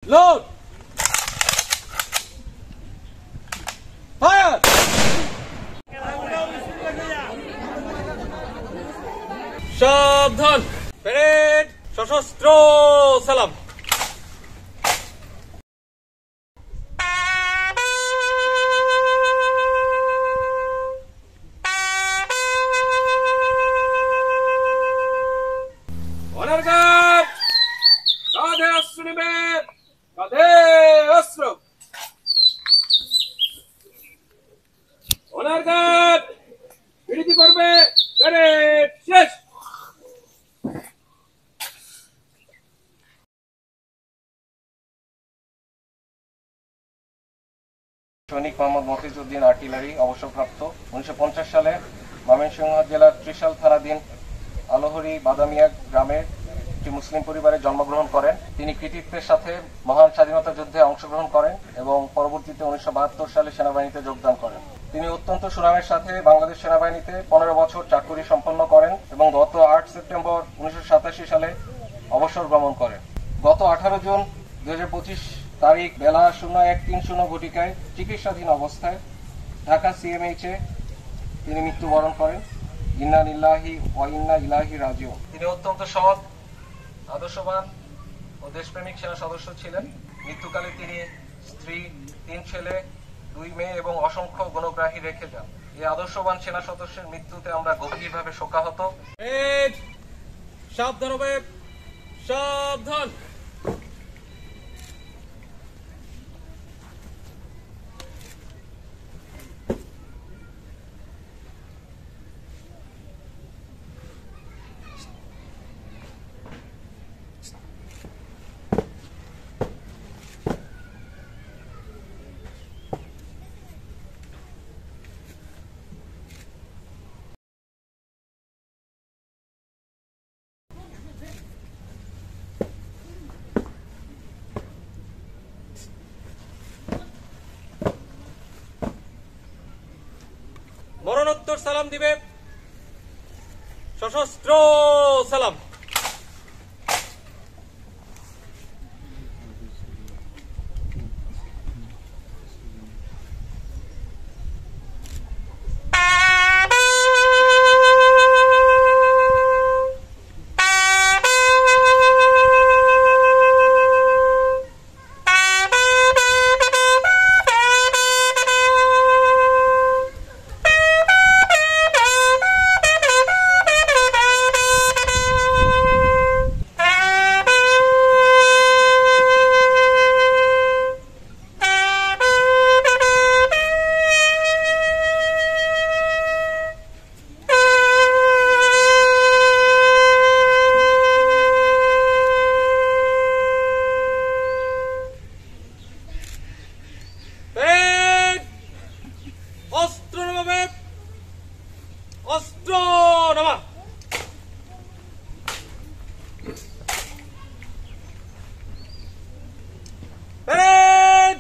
Load! Fire! সাবধান! Parade! সশস্ত্র সালাম! Honour guard! কাঁধে অস্ত্র নেবে! কাঁধে অস্ত্র! Honour guard! বিরতি করবে! প্যারেড শেষ! সৈনিক মোহাম্মদ মফিজউদ্দিন আর্টিলারি অবসরপ্রাপ্ত 1950 সালে ময়মনসিংহ জেলার ত্রিশাল থানাধীন আলোহরি বাদামিয়া গ্রামের একটি মুসলিম পরিবারে জন্মগ্রহণ করেন। তিনি কৃতিত্বের সাথে মহান স্বাধীনতা যুদ্ধে অংশগ্রহণ করেন এবং পরবর্তীতে 1972 সালে সেনাবাহিনীতে যোগদান করেন। তিনি অত্যন্ত সুনামের সাথে বাংলাদেশ সেনাবাহিনীতে 15 বছর চাকুরি সম্পন্ন করেন এবং গত 8 সেপ্টেম্বর 1987 সালে অবসর গ্রহণ করেন। গত 18 জুন 2025 তারিখ বেলা 01:30 ঘটিকায় চিকিৎসাধীন অবস্থায় ঢাকা সিএমএইচে তিনি মৃত্যুবরণ করেন। ইন্না লিল্লাহি ওয়া ইন্না ইলাইহি রাজিউন। তিনি অত্যন্ত সৎ, আদর্শবান ও দেশপ্রেমিক সেনা সদস্য ছিলেন। মৃত্যুকালে তিনি স্ত্রী, 3 ছেলে, 2 মেয়ে এবং অসংখ্য গুণগ্রাহী রেখে যান। এই আদর্শবান সেনা সদস্যের মৃত্যুতে আমরা গভীরভাবে শোকাহত। সাবধান হবে! সাবধান! মরণোত্তর সালাম দিবে সশস্ত্র সালাম। অস্ত্র নামা! প্যারেড!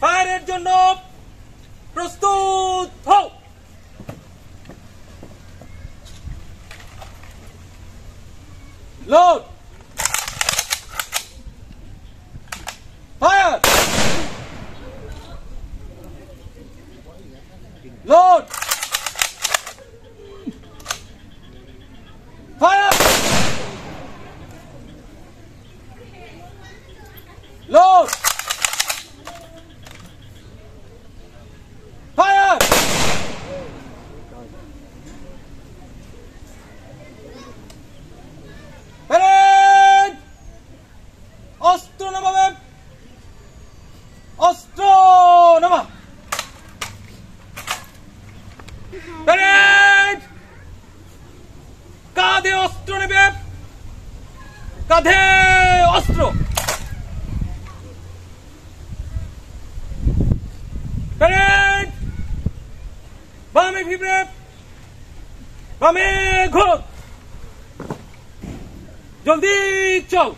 ফায়ারের জন্য প্রস্তুত হও! Load! Fire! Load! Fire! Load! Fire! Parade! অস্ত্র নামাবে! অস্ত্র নামা! প্যারেড! কাঁধে অস্ত্র নেবে! কাঁধে অস্ত্র! প্যারেড! বামে ফিরবে! বামে ঘোর! জলদি চল!